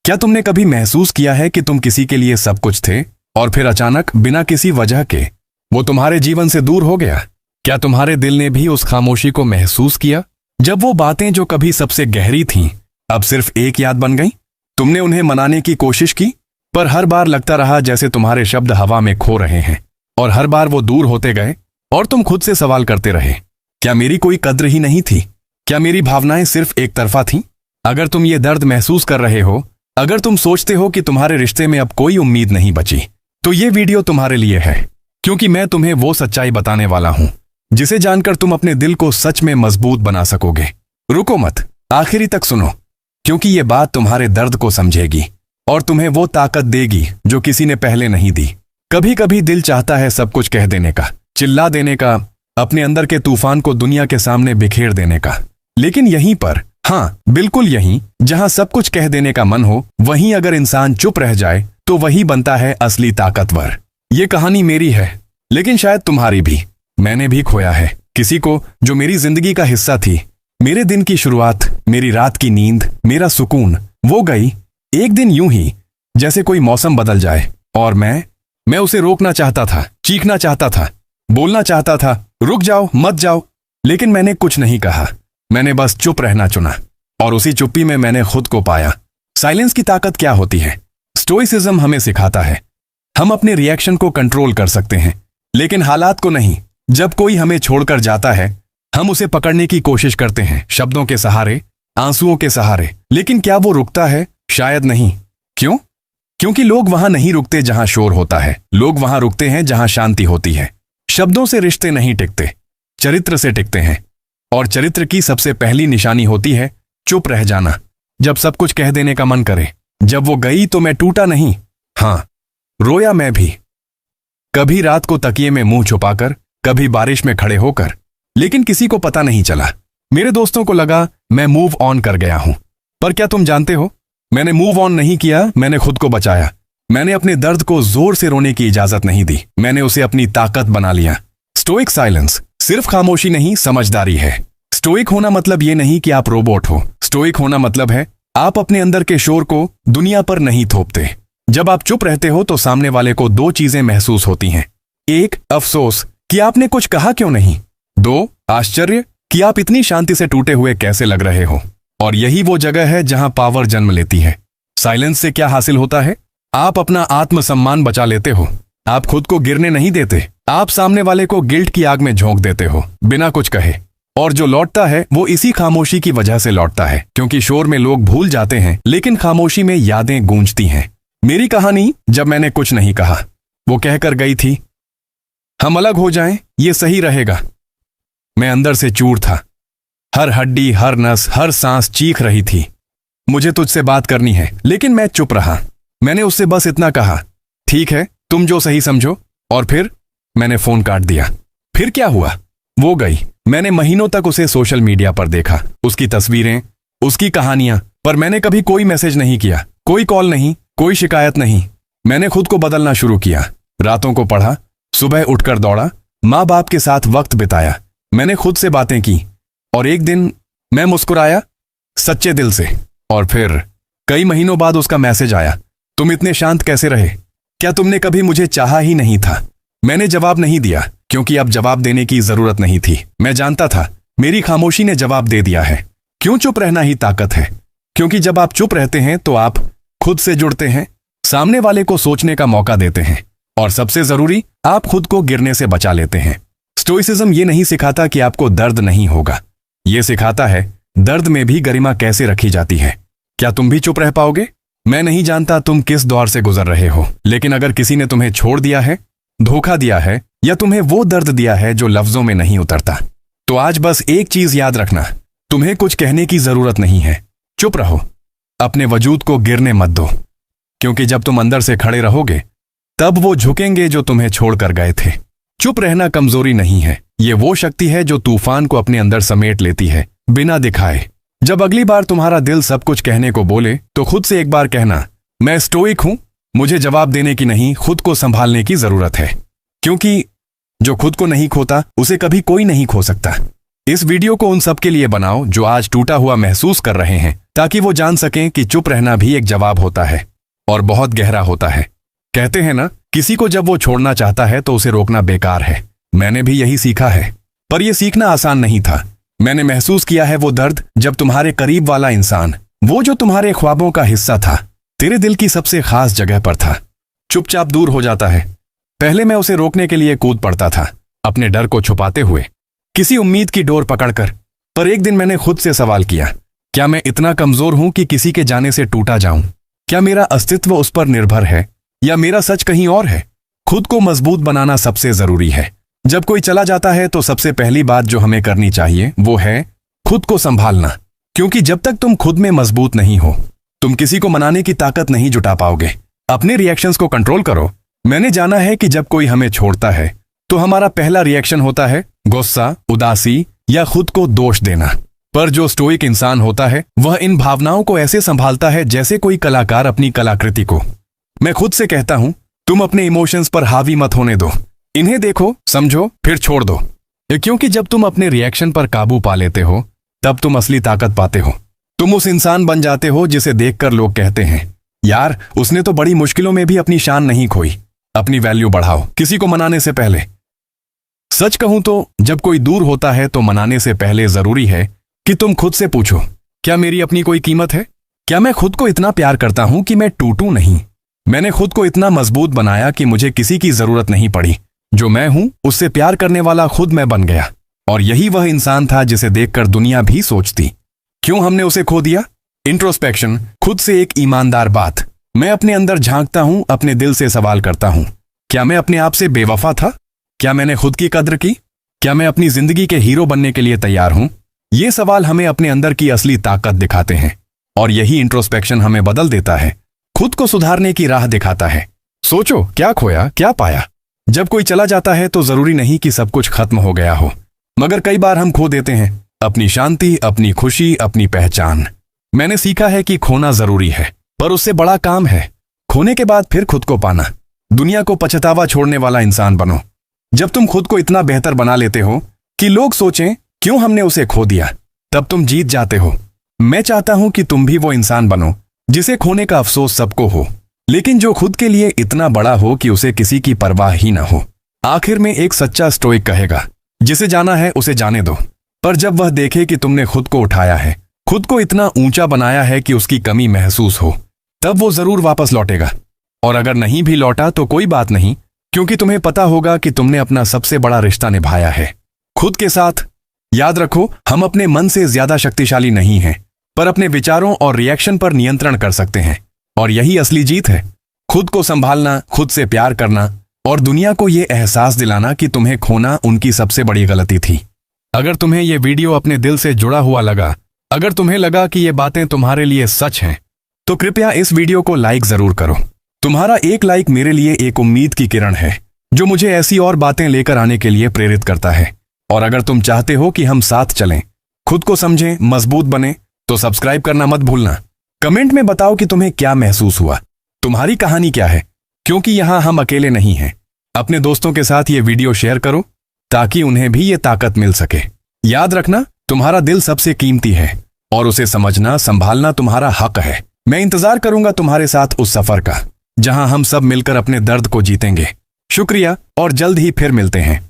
क्या तुमने कभी महसूस किया है कि तुम किसी के लिए सब कुछ थे और फिर अचानक बिना किसी वजह के वो तुम्हारे जीवन से दूर हो गया? क्या तुम्हारे दिल ने भी उस खामोशी को महसूस किया जब वो बातें जो कभी सबसे गहरी थीं अब सिर्फ एक याद बन गई? तुमने उन्हें मनाने की कोशिश की, पर हर बार लगता रहा जैसे तुम्हारे शब्द हवा में खो रहे हैं, और हर बार वो दूर होते गए और तुम खुद से सवाल करते रहे, क्या मेरी कोई कद्र ही नहीं थी? क्या मेरी भावनाएं सिर्फ एक तरफा थीं? अगर तुम ये दर्द महसूस कर रहे हो, अगर तुम सोचते हो कि तुम्हारे रिश्ते में अब कोई उम्मीद नहीं बची, तो ये वीडियो तुम्हारे लिए है, क्योंकि मैं तुम्हें वो सच्चाई बताने वाला हूं जिसे जानकर तुम अपने दिल को सच में मजबूत बना सकोगे। रुको मत, आखिरी तक सुनो, क्योंकि ये बात तुम्हारे दर्द को समझेगी और तुम्हें वो ताकत देगी जो किसी ने पहले नहीं दी। कभी कभी दिल चाहता है सब कुछ कह देने का, चिल्ला देने का, अपने अंदर के तूफान को दुनिया के सामने बिखेर देने का, लेकिन यहीं पर, हाँ बिल्कुल यहीं, जहां सब कुछ कह देने का मन हो, वहीं अगर इंसान चुप रह जाए तो वही बनता है असली ताकतवर। ये कहानी मेरी है, लेकिन शायद तुम्हारी भी। मैंने भी खोया है किसी को जो मेरी जिंदगी का हिस्सा थी। मेरे दिन की शुरुआत, मेरी रात की नींद, मेरा सुकून, वो गई एक दिन यूं ही जैसे कोई मौसम बदल जाए। और मैं उसे रोकना चाहता था, चीखना चाहता था, बोलना चाहता था, रुक जाओ, मत जाओ, लेकिन मैंने कुछ नहीं कहा। मैंने बस चुप रहना चुना, और उसी चुप्पी में मैंने खुद को पाया। साइलेंस की ताकत क्या होती है? स्टोइसिज्म हमें सिखाता है हम अपने रिएक्शन को कंट्रोल कर सकते हैं, लेकिन हालात को नहीं। जब कोई हमें छोड़कर जाता है, हम उसे पकड़ने की कोशिश करते हैं, शब्दों के सहारे, आंसुओं के सहारे, लेकिन क्या वो रुकता है? शायद नहीं। क्यों? क्योंकि लोग वहां नहीं रुकते जहां शोर होता है, लोग वहां रुकते हैं जहां शांति होती है। शब्दों से रिश्ते नहीं टिकते, चरित्र से टिकते हैं, और चरित्र की सबसे पहली निशानी होती है चुप रह जाना। जब सब कुछ कह देने का मन करे। जब वो गई तो मैं टूटा नहीं, हाँ रोया मैं भी, कभी रात को तकिए में मुंह छुपाकर, कभी बारिश में खड़े होकर, लेकिन किसी को पता नहीं चला। मेरे दोस्तों को लगा मैं मूव ऑन कर गया हूं, पर क्या तुम जानते हो, मैंने मूव ऑन नहीं किया, मैंने खुद को बचाया। मैंने अपने दर्द को जोर से रोने की इजाजत नहीं दी, मैंने उसे अपनी ताकत बना लिया। स्टोइक साइलेंस सिर्फ खामोशी नहीं, समझदारी है। स्टोइक होना मतलब ये नहीं कि आप रोबोट हो। स्टोइक होना मतलब है आप अपने अंदर के शोर को दुनिया पर नहीं थोपते। जब आप चुप रहते हो तो सामने वाले को दो चीजें महसूस होती हैं। एक, अफसोस कि आपने कुछ कहा क्यों नहीं। दो, आश्चर्य कि आप इतनी शांति से टूटे हुए कैसे लग रहे हो। और यही वो जगह है जहां पावर जन्म लेती है। साइलेंस से क्या हासिल होता है? आप अपना आत्मसम्मान बचा लेते हो। आप खुद को गिरने नहीं देते। आप सामने वाले को गिल्ट की आग में झोंक देते हो बिना कुछ कहे। और जो लौटता है वो इसी खामोशी की वजह से लौटता है, क्योंकि शोर में लोग भूल जाते हैं, लेकिन खामोशी में यादें गूंजती हैं। मेरी कहानी जब मैंने कुछ नहीं कहा, वो कहकर गई थी, हम अलग हो जाएं, ये सही रहेगा। मैं अंदर से चूर था, हर हड्डी, हर नस, हर सांस चीख रही थी, मुझे तुझसे बात करनी है, लेकिन मैं चुप रहा। मैंने उससे बस इतना कहा, ठीक है, तुम जो सही समझो। और फिर मैंने फोन काट दिया। फिर क्या हुआ? वो गई। मैंने महीनों तक उसे सोशल मीडिया पर देखा, उसकी तस्वीरें, उसकी कहानियां, पर मैंने कभी कोई मैसेज नहीं किया, कोई कॉल नहीं, कोई शिकायत नहीं। मैंने खुद को बदलना शुरू किया। रातों को पढ़ा, सुबह उठकर दौड़ा, माँ बाप के साथ वक्त बिताया। मैंने खुद से बातें की, और एक दिन मैं मुस्कुराया सच्चे दिल से। और फिर कई महीनों बाद उसका मैसेज आया, तुम इतने शांत कैसे रहे? क्या तुमने कभी मुझे चाहा ही नहीं था? मैंने जवाब नहीं दिया, क्योंकि अब जवाब देने की जरूरत नहीं थी। मैं जानता था मेरी खामोशी ने जवाब दे दिया है। क्यों? चुप रहना ही ताकत है, क्योंकि जब आप चुप रहते हैं तो आप खुद से जुड़ते हैं, सामने वाले को सोचने का मौका देते हैं, और सबसे जरूरी, आप खुद को गिरने से बचा लेते हैं। स्टोइसिज्म ये नहीं सिखाता कि आपको दर्द नहीं होगा, ये सिखाता है दर्द में भी गरिमा कैसे रखी जाती है। क्या तुम भी चुप रह पाओगे? मैं नहीं जानता तुम किस दौर से गुजर रहे हो, लेकिन अगर किसी ने तुम्हें छोड़ दिया है, धोखा दिया है, या तुम्हें वो दर्द दिया है जो लफ्जों में नहीं उतरता, तो आज बस एक चीज याद रखना, तुम्हें कुछ कहने की जरूरत नहीं है। चुप रहो, अपने वजूद को गिरने मत दो, क्योंकि जब तुम अंदर से खड़े रहोगे तब वो झुकेंगे जो तुम्हें छोड़कर गए थे। चुप रहना कमजोरी नहीं है, ये वो शक्ति है जो तूफान को अपने अंदर समेट लेती है बिना दिखाए। जब अगली बार तुम्हारा दिल सब कुछ कहने को बोले तो खुद से एक बार कहना, मैं स्टोइक हूं, मुझे जवाब देने की नहीं, खुद को संभालने की जरूरत है। क्योंकि जो खुद को नहीं खोता उसे कभी कोई नहीं खो सकता। इस वीडियो को उन सब के लिए बनाओ जो आज टूटा हुआ महसूस कर रहे हैं, ताकि वो जान सकें कि चुप रहना भी एक जवाब होता है और बहुत गहरा होता है। कहते हैं ना, किसी को जब वो छोड़ना चाहता है तो उसे रोकना बेकार है। मैंने भी यही सीखा है, पर यह सीखना आसान नहीं था। मैंने महसूस किया है वो दर्द जब तुम्हारे करीब वाला इंसान, वो जो तुम्हारे ख्वाबों का हिस्सा था, तेरे दिल की सबसे खास जगह पर था, चुपचाप दूर हो जाता है। पहले मैं उसे रोकने के लिए कूद पड़ता था, अपने डर को छुपाते हुए, किसी उम्मीद की डोर पकड़कर। पर एक दिन मैंने खुद से सवाल किया, क्या मैं इतना कमजोर हूं कि किसी के जाने से टूटा जाऊं? क्या मेरा अस्तित्व उस पर निर्भर है या मेरा सच कहीं और है? खुद को मजबूत बनाना सबसे जरूरी है। जब कोई चला जाता है तो सबसे पहली बात जो हमें करनी चाहिए वो है खुद को संभालना, क्योंकि जब तक तुम खुद में मजबूत नहीं हो, तुम किसी को मनाने की ताकत नहीं जुटा पाओगे। अपने रिएक्शंस को कंट्रोल करो। मैंने जाना है कि जब कोई हमें छोड़ता है तो हमारा पहला रिएक्शन होता है गुस्सा, उदासी या खुद को दोष देना। पर जो स्टोइक इंसान होता है वह इन भावनाओं को ऐसे संभालता है जैसे कोई कलाकार अपनी कलाकृति को। मैं खुद से कहता हूं, तुम अपने इमोशंस पर हावी मत होने दो, इन्हें देखो, समझो, फिर छोड़ दो। क्योंकि जब तुम अपने रिएक्शन पर काबू पा लेते हो तब तुम असली ताकत पाते हो। तुम उस इंसान बन जाते हो जिसे देखकर लोग कहते हैं, यार उसने तो बड़ी मुश्किलों में भी अपनी शान नहीं खोई। अपनी वैल्यू बढ़ाओ किसी को मनाने से पहले। सच कहूं तो जब कोई दूर होता है तो मनाने से पहले जरूरी है कि तुम खुद से पूछो, क्या मेरी अपनी कोई कीमत है? क्या मैं खुद को इतना प्यार करता हूं कि मैं टूटूं नहीं? मैंने खुद को इतना मजबूत बनाया कि मुझे किसी की जरूरत नहीं पड़ी। जो मैं हूं उससे प्यार करने वाला खुद मैं बन गया। और यही वह इंसान था जिसे देखकर दुनिया भी सोचती, क्यों हमने उसे खो दिया? इंट्रोस्पेक्शन, खुद से एक ईमानदार बात। मैं अपने अंदर झांकता हूं, अपने दिल से सवाल करता हूं, क्या मैं अपने आप से बेवफा था? क्या मैंने खुद की कद्र की? क्या मैं अपनी जिंदगी के हीरो बनने के लिए तैयार हूं? ये सवाल हमें अपने अंदर की असली ताकत दिखाते हैं और यही इंट्रोस्पेक्शन हमें बदल देता है, खुद को सुधारने की राह दिखाता है। सोचो, क्या खोया, क्या पाया? जब कोई चला जाता है तो जरूरी नहीं कि सब कुछ खत्म हो गया हो, मगर कई बार हम खो देते हैं अपनी शांति, अपनी खुशी, अपनी पहचान। मैंने सीखा है कि खोना जरूरी है, पर उससे बड़ा काम है खोने के बाद फिर खुद को पाना। दुनिया को पछतावा छोड़ने वाला इंसान बनो। जब तुम खुद को इतना बेहतर बना लेते हो कि लोग सोचें क्यों हमने उसे खो दिया, तब तुम जीत जाते हो। मैं चाहता हूं कि तुम भी वो इंसान बनो जिसे खोने का अफसोस सबको हो, लेकिन जो खुद के लिए इतना बड़ा हो कि उसे किसी की परवाह ही ना हो। आखिर में एक सच्चा स्टोइक कहेगा, जिसे जाना है उसे जाने दो, पर जब वह देखे कि तुमने खुद को उठाया है, खुद को इतना ऊंचा बनाया है कि उसकी कमी महसूस हो, तब वो जरूर वापस लौटेगा। और अगर नहीं भी लौटा तो कोई बात नहीं, क्योंकि तुम्हें पता होगा कि तुमने अपना सबसे बड़ा रिश्ता निभाया है खुद के साथ। याद रखो, हम अपने मन से ज्यादा शक्तिशाली नहीं हैं, पर अपने विचारों और रिएक्शन पर नियंत्रण कर सकते हैं, और यही असली जीत है। खुद को संभालना, खुद से प्यार करना और दुनिया को ये एहसास दिलाना कि तुम्हें खोना उनकी सबसे बड़ी गलती थी। अगर तुम्हें ये वीडियो अपने दिल से जुड़ा हुआ लगा, अगर तुम्हें लगा कि ये बातें तुम्हारे लिए सच हैं, तो कृपया इस वीडियो को लाइक जरूर करो। तुम्हारा एक लाइक मेरे लिए एक उम्मीद की किरण है, जो मुझे ऐसी और बातें लेकर आने के लिए प्रेरित करता है। और अगर तुम चाहते हो कि हम साथ चलें, खुद को समझें, मजबूत बने, तो सब्सक्राइब करना मत भूलना। कमेंट में बताओ कि तुम्हें क्या महसूस हुआ, तुम्हारी कहानी क्या है, क्योंकि यहां हम अकेले नहीं हैं। अपने दोस्तों के साथ ये वीडियो शेयर करो ताकि उन्हें भी ये ताकत मिल सके। याद रखना, तुम्हारा दिल सबसे कीमती है और उसे समझना, संभालना तुम्हारा हक है। मैं इंतजार करूंगा तुम्हारे साथ उस सफर का, जहां हम सब मिलकर अपने दर्द को जीतेंगे। शुक्रिया और जल्द ही फिर मिलते हैं।